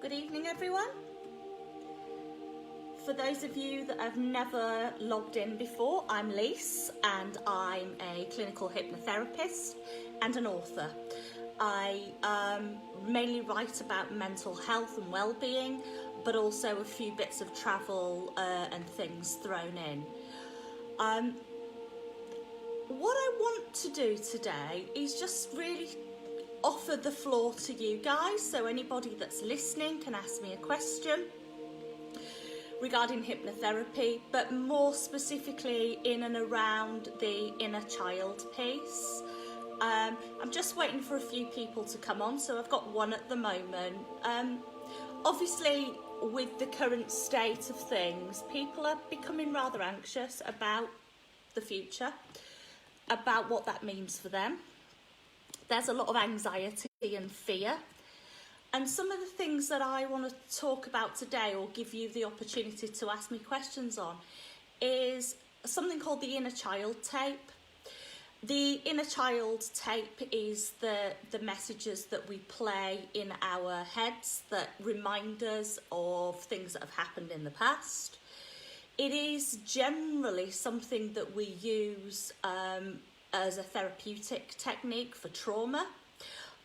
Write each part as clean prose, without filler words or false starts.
Good evening, everyone. For those of you that have never logged in before, I'm Lise and I'm a clinical hypnotherapist and an author. I mainly write about mental health and well-being, but also a few bits of travel and things thrown in. What I want to do today is just really offer the floor to you guys, so anybody that's listening can ask me a question regarding hypnotherapy, but more specifically in and around the inner child piece. I'm just waiting for a few people to come on, so I've got one at the moment. Obviously, with the current state of things, people are becoming rather anxious about the future, about what that means for them. There's a lot of anxiety and fear. And some of the things that I want to talk about today, or give you the opportunity to ask me questions on, is something called the inner child tape. The inner child tape is the messages that we play in our heads that remind us of things that have happened in the past. It is generally something that we use as a therapeutic technique for trauma,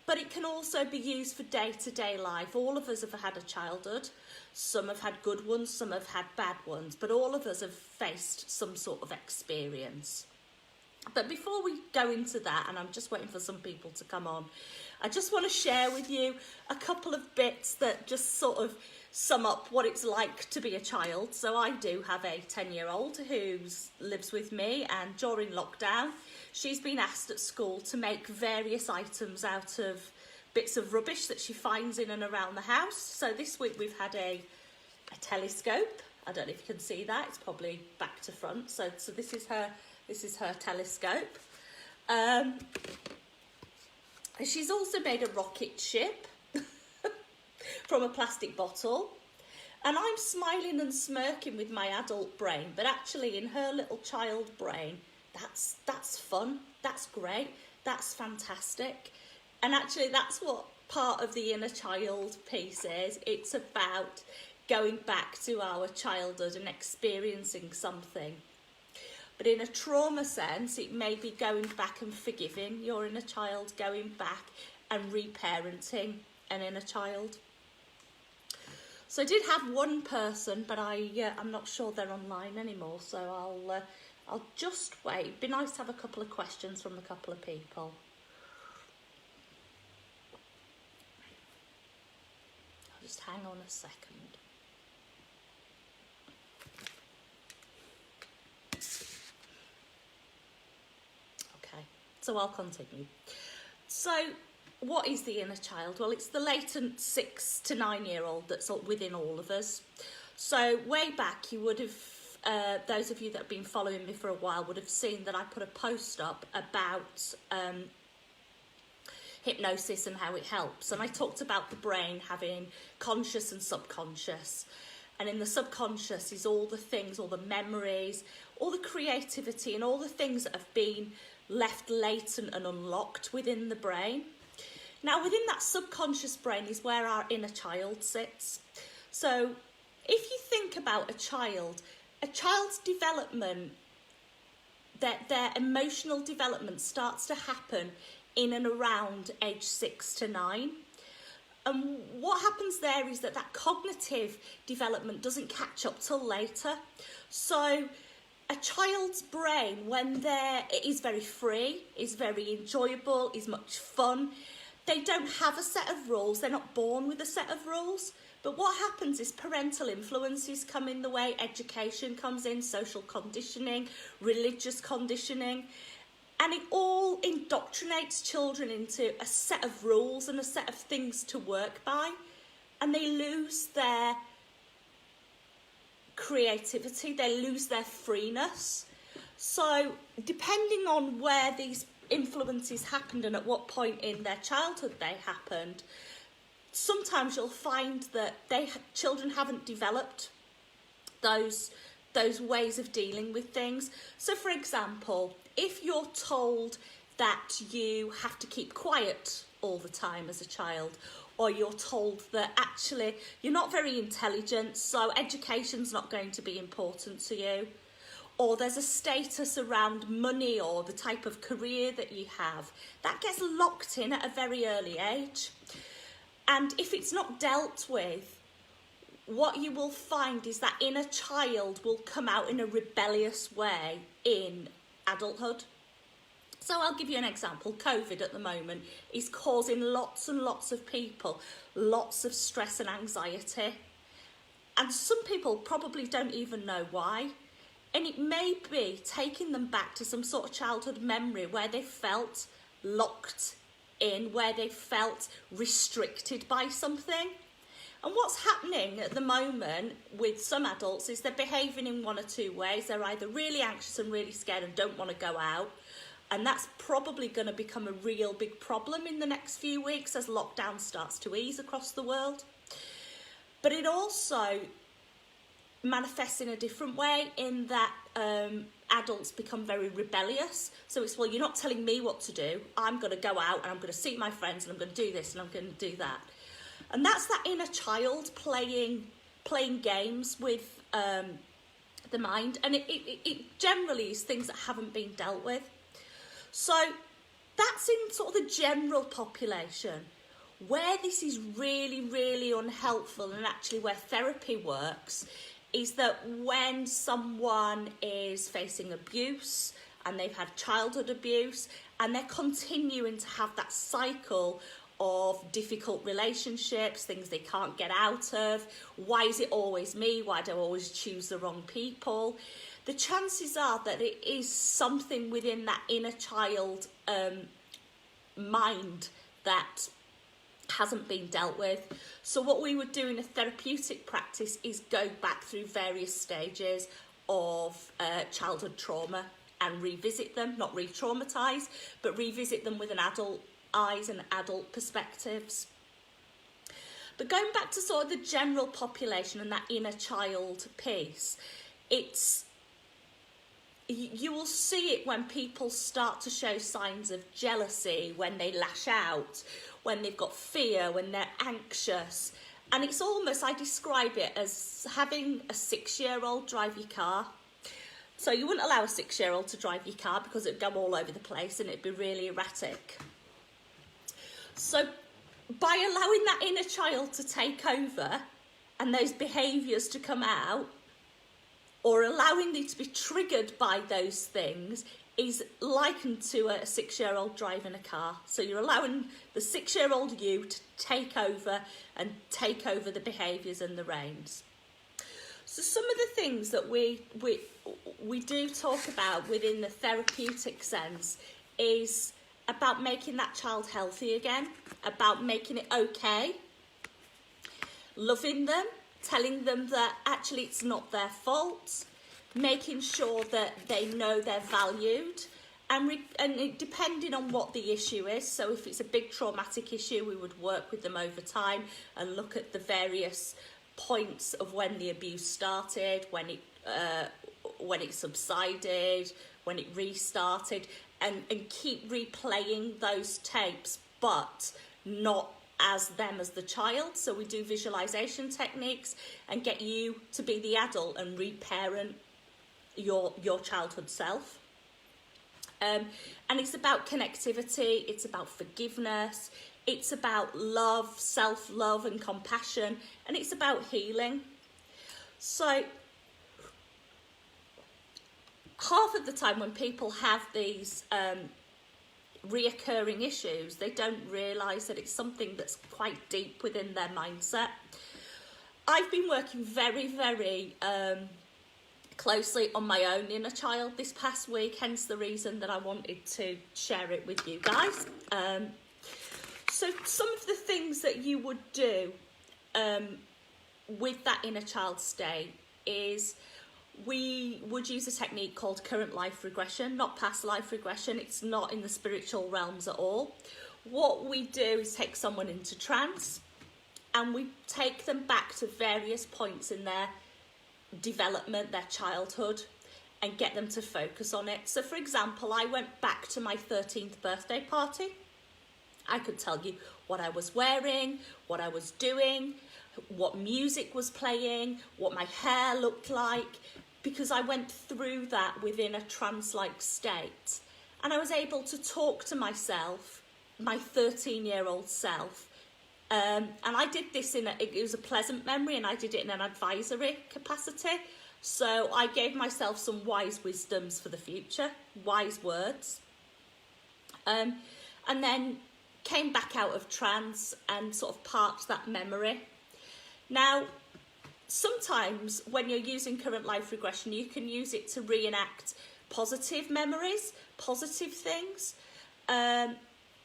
but it can also be used for day-to-day life. All of us have had a childhood. Some have had good ones, some have had bad ones, but all of us have faced some sort of experience. But before we go into that, and I'm just waiting for some people to come on, I just want to share with you a couple of bits that just sort of sum up what it's like to be a child. So I do have a 10-year-old who lives with me, and during lockdown, she's been asked at school to make various items out of bits of rubbish that she finds in and around the house. So this week we've had a telescope. I don't know if you can see that. It's probably back to front. So this is her telescope. She's also made a rocket ship from a plastic bottle. And I'm smiling and smirking with my adult brain, but actually in her little child brain, that's fun, that's great, that's fantastic. And actually that's what part of the inner child piece is. It's about going back to our childhood and experiencing something. But in a trauma sense, it may be going back and forgiving your inner child, going back and reparenting an inner child. So I did have one person, but I'm not sure they're online anymore, so I'll just wait. It'd be nice to have a couple of questions from a couple of people. I'll just hang on a second. Okay, so I'll continue. So what is the inner child? Well, it's the latent 6 to 9 year old that's within all of us. So way back, you would have, those of you that have been following me for a while would have seen that I put a post up about hypnosis and how it helps. And I talked about the brain having conscious and subconscious. And in the subconscious is all the things, all the memories, all the creativity and all the things that have been left latent and unlocked within the brain. Now, within that subconscious brain is where our inner child sits. So if you think about a child's development, their emotional development starts to happen in and around age 6 to 9. And what happens there is that cognitive development doesn't catch up till later. So a child's brain, when it is very free, is very enjoyable, is much fun. They don't have a set of rules. They're not born with a set of rules. But what happens is parental influences come in the way, education comes in, social conditioning, religious conditioning, and it all indoctrinates children into a set of rules and a set of things to work by, and they lose their creativity, they lose their freeness. So depending on where these influences happened and at what point in their childhood they happened, sometimes you'll find that children haven't developed those ways of dealing with things. So for example, if you're told that you have to keep quiet all the time as a child, or you're told that actually you're not very intelligent, so education's not going to be important to you, or there's a status around money or the type of career that you have, that gets locked in at a very early age. And if it's not dealt with, what you will find is that inner child will come out in a rebellious way in adulthood. So I'll give you an example. COVID at the moment is causing lots and lots of people lots of stress and anxiety. And some people probably don't even know why. And it may be taking them back to some sort of childhood memory where they felt locked in, where they felt restricted by something. And what's happening at the moment with some adults is they're behaving in one or two ways. They're either really anxious and really scared and don't want to go out, and that's probably going to become a real big problem in the next few weeks as lockdown starts to ease across the world. But it also manifests in a different way in that adults become very rebellious. So it's, well, you're not telling me what to do. I'm going to go out and I'm going to see my friends and I'm going to do this and I'm going to do that. And that's that inner child playing games with the mind. And it generally is things that haven't been dealt with. So that's in sort of the general population. Where this is really, really unhelpful, and actually where therapy works, is that when someone is facing abuse and they've had childhood abuse and they're continuing to have that cycle of difficult relationships, things they can't get out of, why is it always me, why do I always choose the wrong people, the chances are that it is something within that inner child mind that hasn't been dealt with. So what we would do in a therapeutic practice is go back through various stages of childhood trauma and revisit them, not re-traumatise, but revisit them with an adult eyes and adult perspectives. But going back to sort of the general population and that inner child piece, you will see it when people start to show signs of jealousy, when they lash out, when they've got fear, when they're anxious. And it's almost, I describe it as having a 6-year-old drive your car. So you wouldn't allow a 6-year-old to drive your car because it'd go all over the place and it'd be really erratic. So by allowing that inner child to take over and those behaviours to come out, or allowing them to be triggered by those things, is likened to a 6-year-old driving a car. So you're allowing the 6-year-old you to take over and take over the behaviours and the reins. So some of the things that we do talk about within the therapeutic sense is about making that child healthy again, about making it okay, loving them, telling them that actually it's not their fault, making sure that they know they're valued, and depending on what the issue is. So if it's a big traumatic issue, we would work with them over time and look at the various points of when the abuse started, when it subsided, when it restarted, and keep replaying those tapes, but not as them as the child. So we do visualization techniques and get you to be the adult and reparent your childhood self. And it's about connectivity, it's about forgiveness, it's about love, self-love and compassion, and it's about healing. So half of the time when people have these reoccurring issues, they don't realise that it's something that's quite deep within their mindset. I've been working very, very closely on my own inner child this past week, hence the reason that I wanted to share it with you guys. So some of the things that you would do with that inner child state is we would use a technique called current life regression, not past life regression. It's not in the spiritual realms at all. What we do is take someone into trance and we take them back to various points in their development, their childhood, and get them to focus on it. So for example, I went back to my 13th birthday party I could tell you what I was wearing, what I was doing, what music was playing, what my hair looked like, because I went through that within a trance-like state. And I was able to talk to myself, my 13-year-old self. And I did this it was a pleasant memory, and I did it in an advisory capacity. So I gave myself some wise wisdoms for the future, wise words. And then came back out of trance and sort of parked that memory. Now, sometimes when you're using current life regression, you can use it to reenact positive memories, positive things.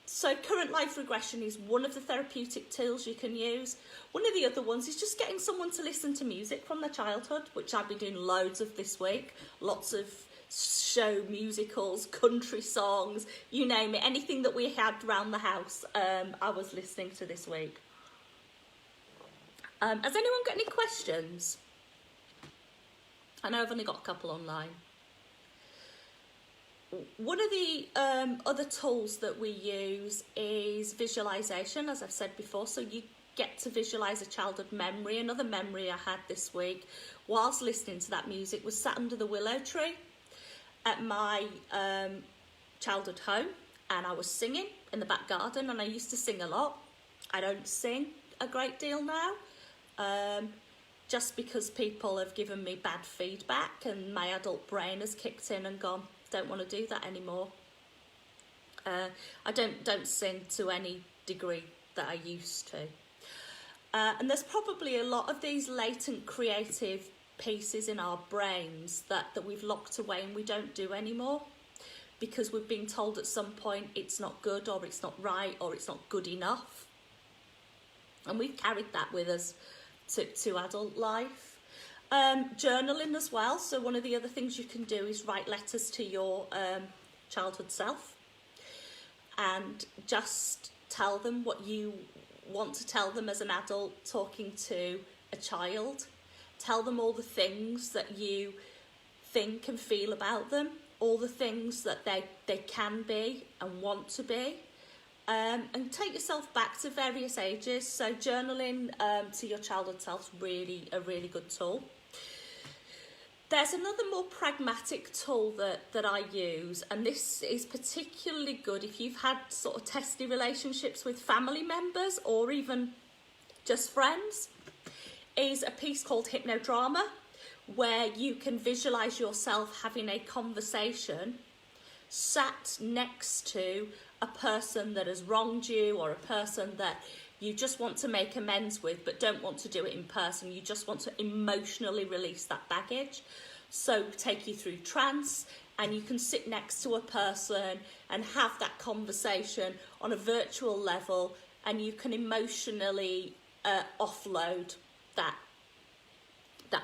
So current life regression is one of the therapeutic tools you can use. One of the other ones is just getting someone to listen to music from their childhood, which I've been doing loads of this week. Lots of show musicals, country songs, you name it. Anything that we had around the house, I was listening to this week. Has anyone got any questions? I know I've only got a couple online. One of the other tools that we use is visualization, as I've said before. So you get to visualize a childhood memory. Another memory I had this week whilst listening to that music was sat under the willow tree at my childhood home, and I was singing in the back garden, and I used to sing a lot. I don't sing a great deal now, just because people have given me bad feedback and my adult brain has kicked in and gone, don't want to do that anymore. I don't sing to any degree that I used to. And there's probably a lot of these latent creative pieces in our brains that we've locked away and we don't do anymore, because we've been told at some point it's not good, or it's not right, or it's not good enough. And we've carried that with us to adult life. Journaling as well. So one of the other things you can do is write letters to your childhood self and just tell them what you want to tell them as an adult talking to a child. Tell them all the things that you think and feel about them, all the things that they can be and want to be. And take yourself back to various ages. So journaling to your childhood self is really a really good tool. There's another more pragmatic tool that I use, and this is particularly good if you've had sort of testy relationships with family members or even just friends, is a piece called Hypnodrama, where you can visualize yourself having a conversation sat next to a person that has wronged you, or a person that you just want to make amends with but don't want to do it in person. You just want to emotionally release that baggage. So take you through trance, and you can sit next to a person and have that conversation on a virtual level, and you can emotionally offload that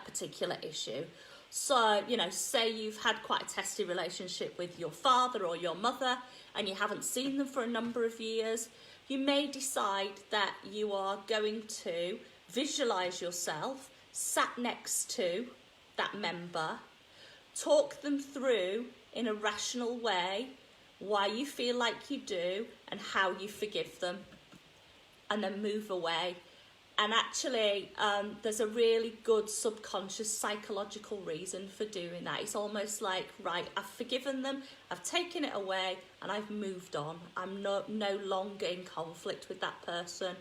particular issue. So, you know, say you've had quite a testy relationship with your father or your mother and you haven't seen them for a number of years. You may decide that you are going to visualize yourself sat next to that member, talk them through in a rational way why you feel like you do and how you forgive them, and then move away. And actually, there's a really good subconscious psychological reason for doing that. It's almost like, right, I've forgiven them, I've taken it away, and I've moved on. I'm no longer in conflict with that person.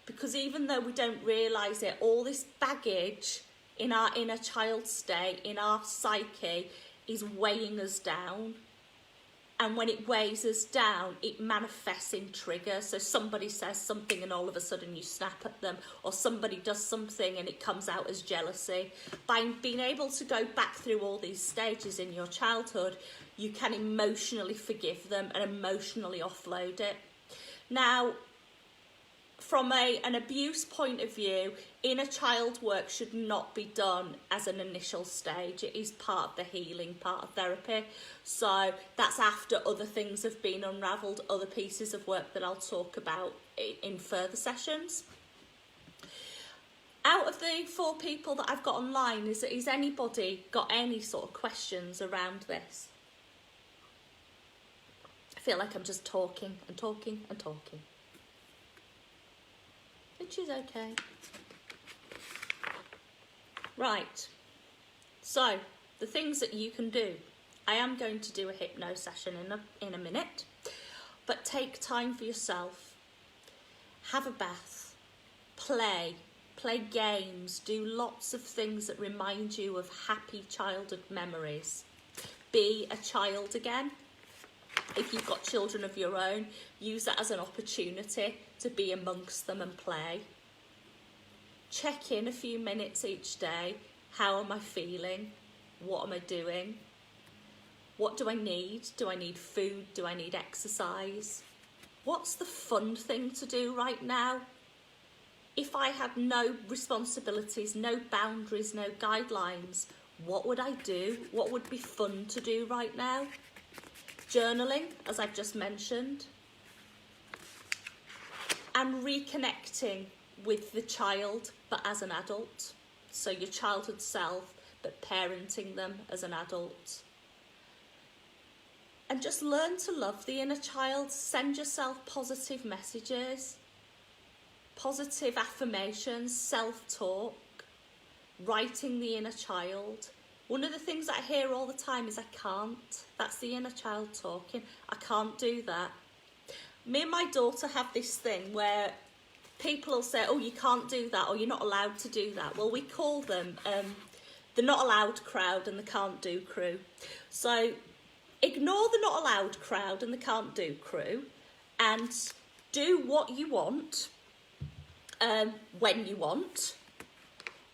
Because even though we don't realise it, all this baggage in our inner child state, in our psyche, is weighing us down. And when it weighs us down, it manifests in triggers. So somebody says something and all of a sudden you snap at them, or somebody does something and it comes out as jealousy. By being able to go back through all these stages in your childhood, you can emotionally forgive them and emotionally offload it. Now, from an abuse point of view, inner child work should not be done as an initial stage. It is part of the healing, part of therapy. So that's after other things have been unravelled, other pieces of work that I'll talk about in further sessions. Out of the 4 people that I've got online, is anybody got any sort of questions around this? I feel like I'm just talking and talking and talking. which is okay. Right, so the things that you can do. I am going to do a hypno session in a minute, but take time for yourself. Have a bath, play games, do lots of things that remind you of happy childhood memories. Be a child again. If you've got children of your own, use that as an opportunity to be amongst them and play. Check in a few minutes each day. How am I feeling? What am I doing? What do I need? Do I need food? Do I need exercise? What's the fun thing to do right now? If I had no responsibilities, no boundaries, no guidelines, what would I do? What would be fun to do right now? Journaling, as I've just mentioned. And reconnecting with the child, but as an adult. So your childhood self, but parenting them as an adult. And just learn to love the inner child. Send yourself positive messages, positive affirmations, self-talk, writing the inner child. One of the things I hear all the time is I can't. That's the inner child talking. I can't do that. Me and my daughter have this thing where people will say, oh, you can't do that, or you're not allowed to do that. Well, we call them the not allowed crowd and the can't do crew. So ignore the not allowed crowd and the can't do crew and do what you want when you want,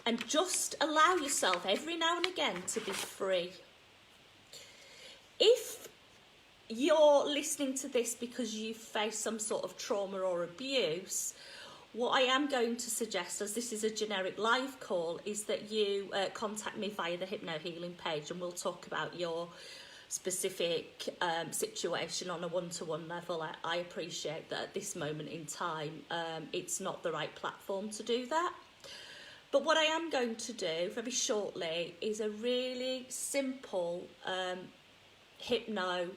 and just allow yourself every now and again to be free. If you're listening to this because you've faced some sort of trauma or abuse, what I am going to suggest, as this is a generic live call, is that you contact me via the Hypno Healing page, and we'll talk about your specific situation on a one-to-one level. I appreciate that at this moment in time it's not the right platform to do that. But what I am going to do very shortly is a really simple hypno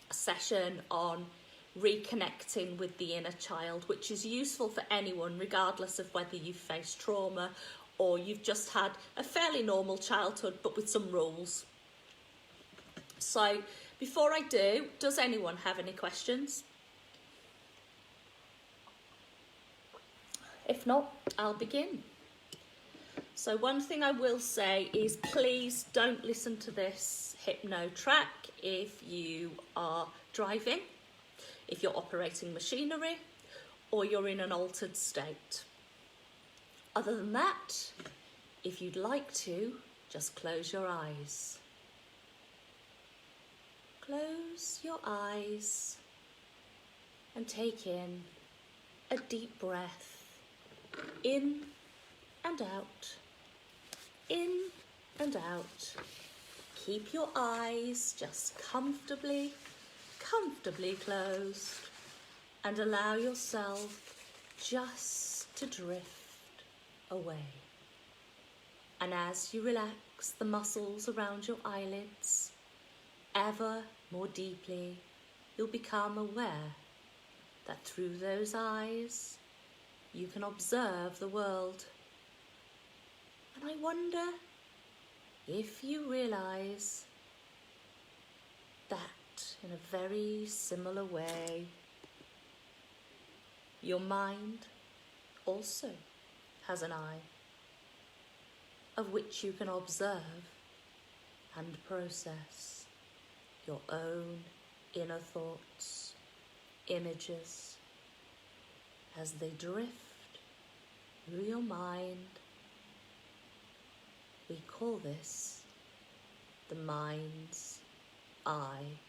session on reconnecting with the inner child, which is useful for anyone, regardless of whether you've faced trauma or you've just had a fairly normal childhood but with some rules. So before I do, does anyone have any questions? If not, I'll begin. So one thing I will say is, please don't listen to this hypno track if you are driving, if you're operating machinery, or you're in an altered state. Other than that, if you'd like to, just close your eyes. Close your eyes and take in a deep breath, in and out, in and out. Keep your eyes just comfortably closed, and allow yourself just to drift away. And as you relax the muscles around your eyelids ever more deeply, you'll become aware that through those eyes you can observe the world. And I wonder if you realise that in a very similar way, your mind also has an eye, of which you can observe and process your own inner thoughts, images, as they drift through your mind. We call this the mind's eye.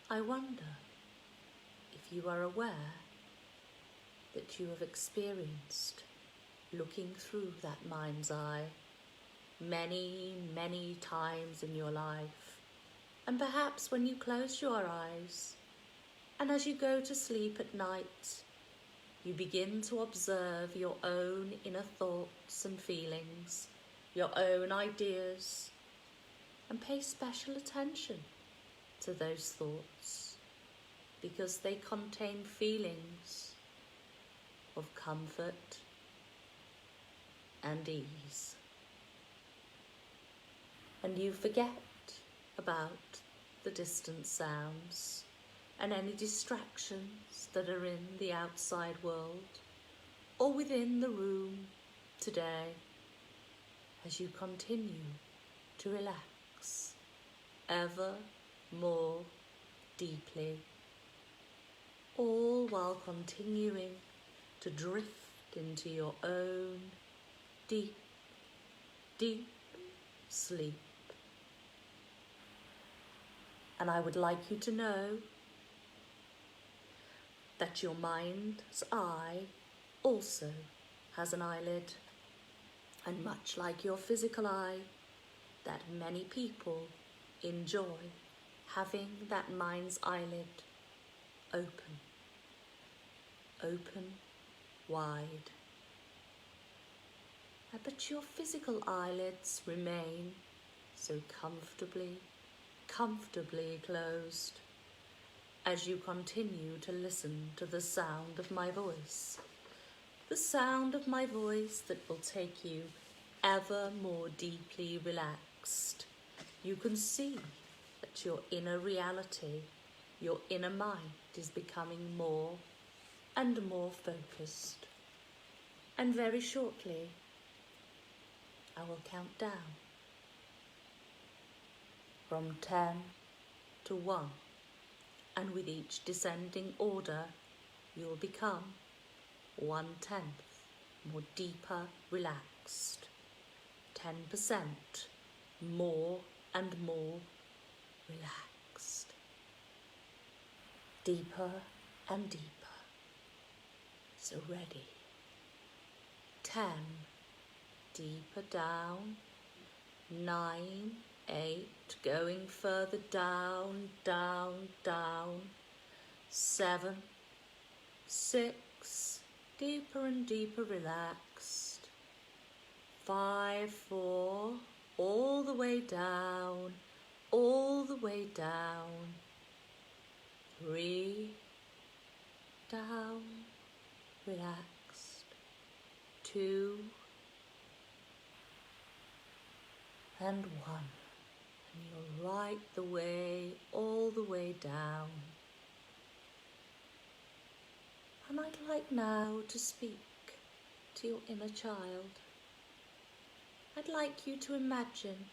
I wonder if you are aware that you have experienced looking through that mind's eye many times in your life, and perhaps when you close your eyes and as you go to sleep at night, you begin to observe your own inner thoughts and feelings, your own ideas, and pay special attention to those thoughts, because they contain feelings of comfort and ease. And you forget about the distant sounds and any distractions that are in the outside world or within the room today, as you continue to relax ever more deeply, all while continuing to drift into your own deep, deep sleep. And I would like you to know that your mind's eye also has an eyelid, and much like your physical eye, that many people enjoy having that mind's eyelid open wide. But your physical eyelids remain so comfortably closed as you continue to listen to the sound of my voice. The sound of my voice that will take you ever more deeply relaxed. You can see that your inner reality, your inner mind is becoming more and more focused. And very shortly, I will count down from 10 to 1. And with each descending order, you will become 1/10 more deeper relaxed, 10% more and more relaxed, deeper and deeper. So ready. 10, deeper down, 9, 8, going further down, 7, 6, deeper and deeper relaxed, 5, 4, all the way down, 3, down, relaxed, 2, and 1. And you're right the way, all the way down. And I'd like now to speak to your inner child. I'd like you to imagine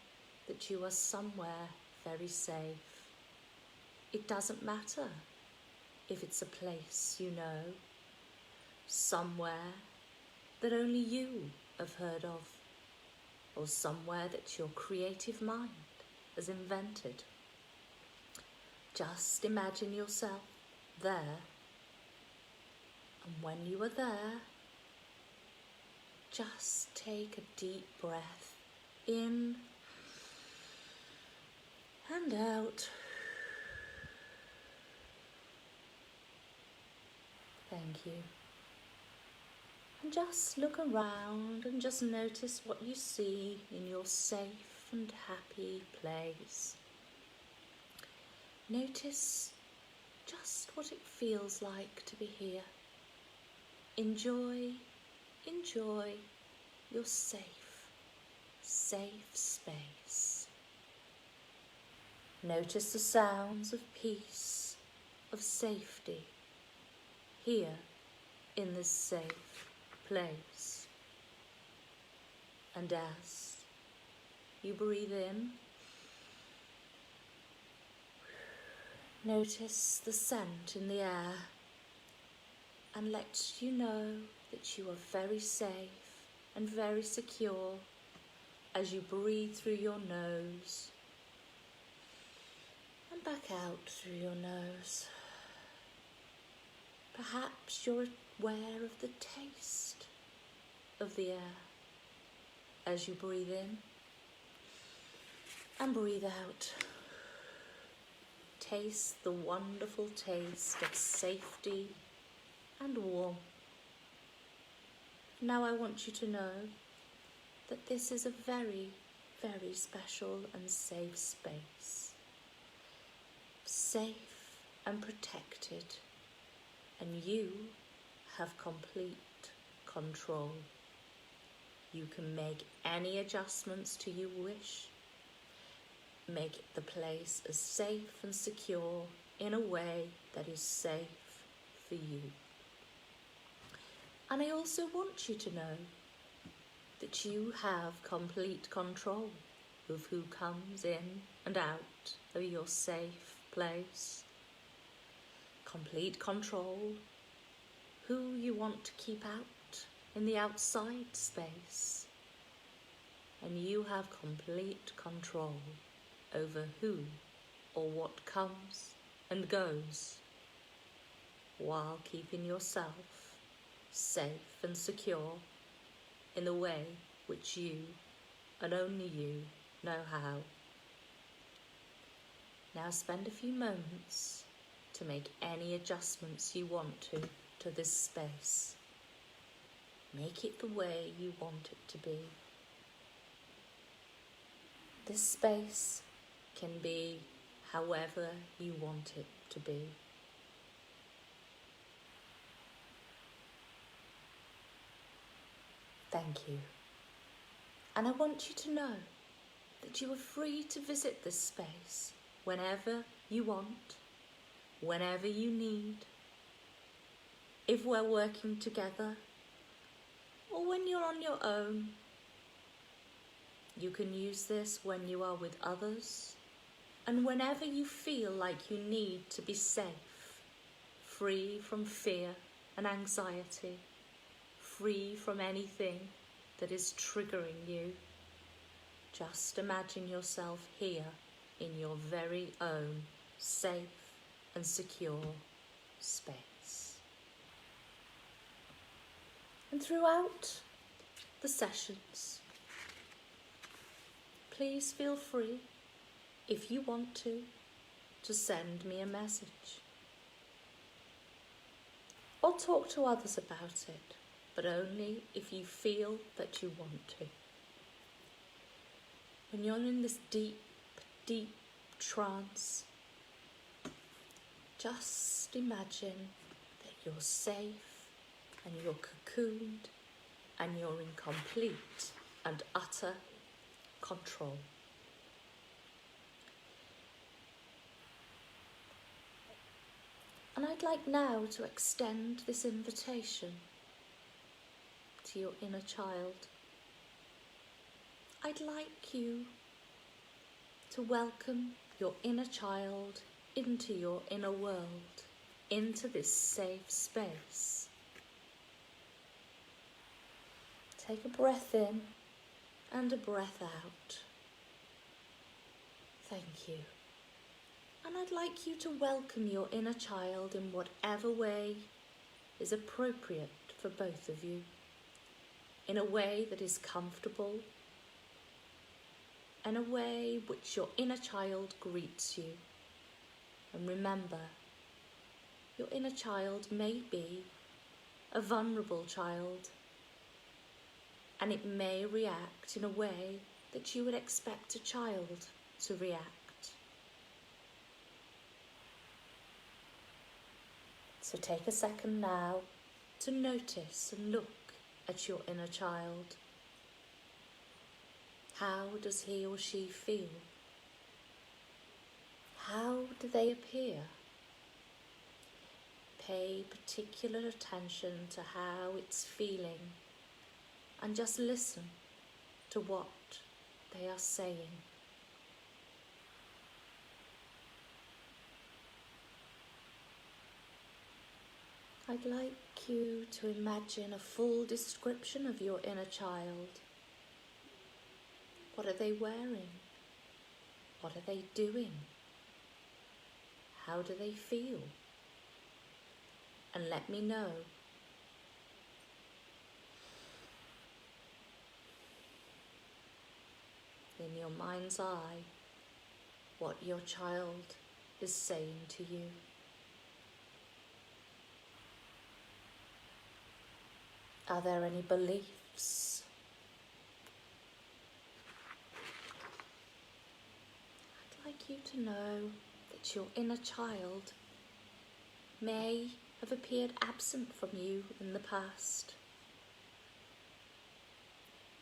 that you are somewhere very safe. It doesn't matter if it's a place you know, somewhere that only you have heard of, or somewhere that your creative mind has invented. Just imagine yourself there, and when you are there, just take a deep breath in and out. Thank you. And just look around and just notice what you see in your safe and happy place. Notice just what it feels like to be here. Enjoy your safe space. Notice the sounds of peace, of safety, here in this safe place. And as you breathe in, notice the scent in the air and let you know that you are very safe and very secure as you breathe through your nose and back out through your nose. Perhaps you're aware of the taste of the air as you breathe in and breathe out. Taste the wonderful taste of safety and warmth. Now I want you to know that this is a very, very special and safe space. Safe and protected. And you have complete control. You can make any adjustments to you wish. Make the place as safe and secure in a way that is safe for you. And I also want you to know that you have complete control of who comes in and out of your safe place. Complete control who you want to keep out in the outside space. And you have complete control over who or what comes and goes, while keeping yourself safe and secure in the way which you and only you know how. Now spend a few moments to make any adjustments you want to this space. Make it the way you want it to be. This space can be however you want it to be. Thank you. And I want you to know that you are free to visit this space whenever you want, whenever you need, if we're working together, or when you're on your own. You can use this when you are with others, and whenever you feel like you need to be safe, free from fear and anxiety, free from anything that is triggering you. Just imagine yourself here in your very own safe and secure space. And throughout the sessions, please feel free, if you want to send me a message. Or talk to others about it, but only if you feel that you want to. When you're in this deep, deep trance, just imagine that you're safe and you're cocooned and you're in complete and utter control. And I'd like now to extend this invitation to your inner child. I'd like you to welcome your inner child into your inner world, into this safe space. Take a breath in and a breath out. Thank you. And I'd like you to welcome your inner child in whatever way is appropriate for both of you, in a way that is comfortable, and a way which your inner child greets you. And remember, your inner child may be a vulnerable child, and it may react in a way that you would expect a child to react. So take a second now to notice and look at your inner child. How does he or she feel? How do they appear? Pay particular attention to how it's feeling and just listen to what they are saying. I'd like you to imagine a full description of your inner child. What are they wearing? What are they doing? How do they feel? And let me know. In your mind's eye, what your child is saying to you. Are there any beliefs? I'd like you to know that your inner child may have appeared absent from you in the past.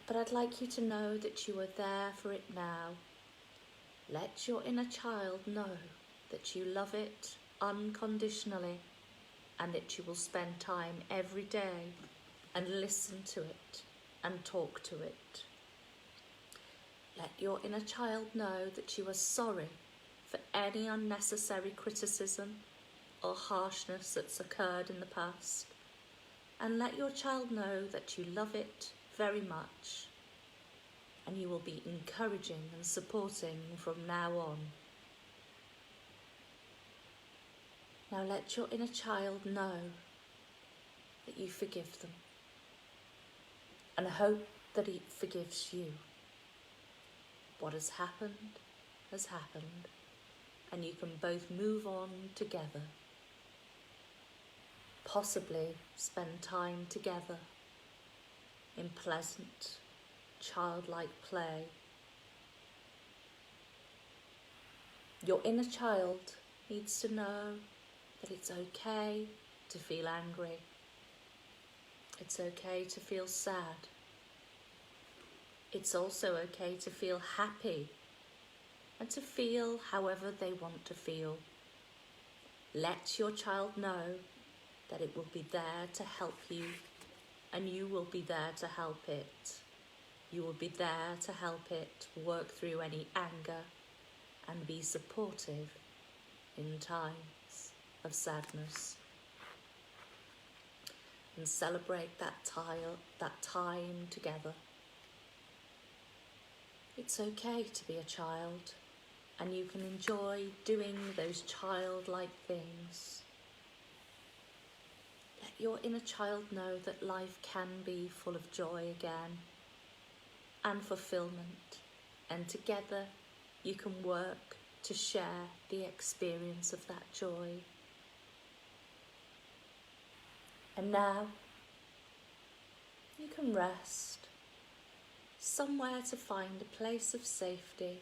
But I'd like you to know that you are there for it now. Let your inner child know that you love it unconditionally and that you will spend time every day and listen to it and talk to it. Let your inner child know that you are sorry for any unnecessary criticism or harshness that's occurred in the past. And let your child know that you love it very much and you will be encouraging and supporting from now on. Now let your inner child know that you forgive them and hope that it forgives you. What has happened, and you can both move on together. Possibly spend time together in pleasant, childlike play. Your inner child needs to know that it's okay to feel angry. It's okay to feel sad. It's also okay to feel happy and to feel however they want to feel. Let your child know that it will be there to help you and you will be there to help it. You will be there to help it work through any anger and be supportive in times of sadness. And celebrate that time together. It's okay to be a child, and you can enjoy doing those childlike things. Let your inner child know that life can be full of joy again and fulfillment, and together you can work to share the experience of that joy. And now you can rest somewhere to find a place of safety.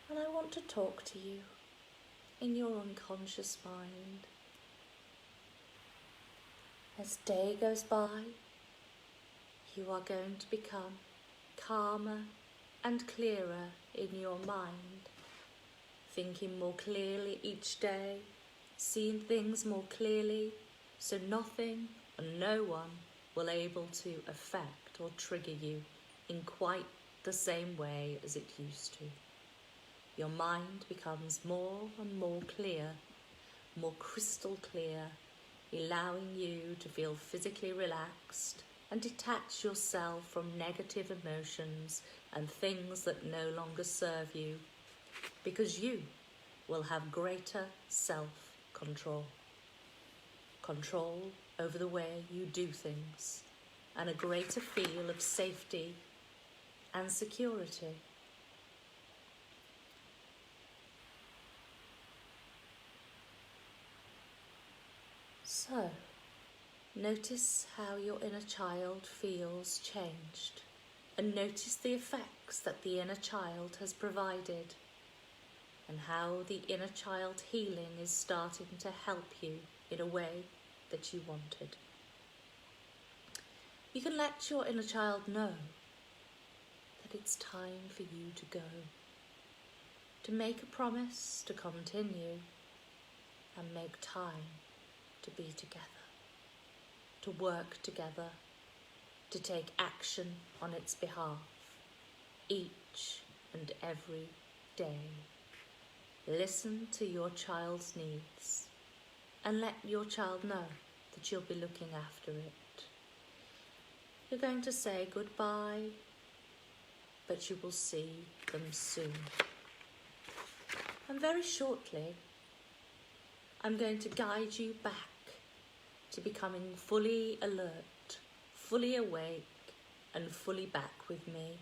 And I want to talk to you in your unconscious mind. As day goes by, you are going to become calmer and clearer in your mind, thinking more clearly each day, seeing things more clearly, so nothing and no one will able to affect or trigger you in quite the same way as it used to. Your mind becomes more and more clear, more crystal clear, allowing you to feel physically relaxed and detach yourself from negative emotions and things that no longer serve you, because you will have greater self-control. Control over the way you do things, and a greater feel of safety and security. So, notice how your inner child feels changed, and notice the effects that the inner child has provided, and how the inner child healing is starting to help you in a way that you wanted. You can let your inner child know that it's time for you to go, to make a promise to continue and make time to be together, to work together, to take action on its behalf, each and every day. Listen to your child's needs and let your child know that you'll be looking after it. You're going to say goodbye, but you will see them soon. And very shortly, I'm going to guide you back to becoming fully alert, fully awake, and fully back with me.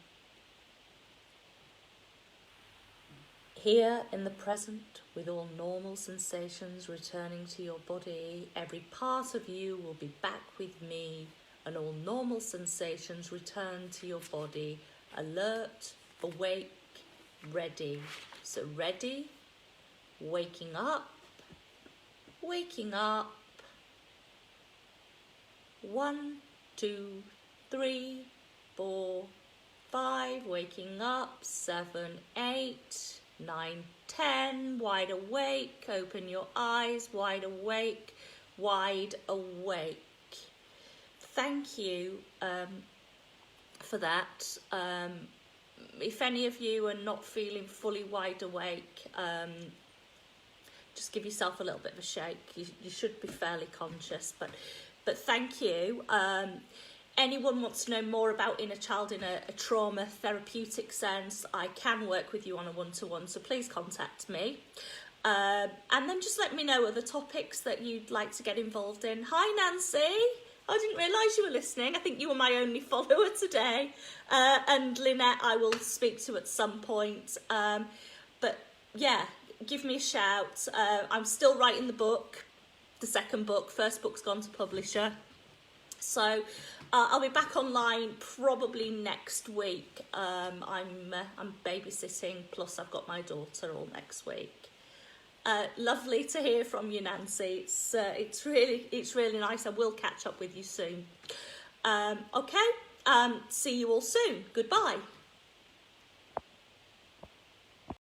Here in the present, with all normal sensations returning to your body, every part of you will be back with me, and all normal sensations return to your body, alert, awake, ready. So ready, waking up, waking up. 1, 2, 3, 4, 5, waking up. 7, 8, 9, 10, wide awake. Open your eyes, wide awake, wide awake. Thank you for that. If any of you are not feeling fully wide awake, just give yourself a little bit of a shake. You should be fairly conscious, but thank you. Anyone wants to know more about inner child in a trauma therapeutic sense, I can work with you on a one-to-one, so please contact me. And then just let me know other topics that you'd like to get involved in. Hi Nancy, I didn't realise you were listening. I think you were my only follower today. And Lynette I will speak to at some point. But yeah, give me a shout. I'm still writing the book, the second book. First book's gone to publisher. So I'll be back online probably next week. I'm babysitting, plus I've got my daughter all next week. Lovely to hear from you, Nancy. It's really nice. I will catch up with you soon. Okay. See you all soon. Goodbye.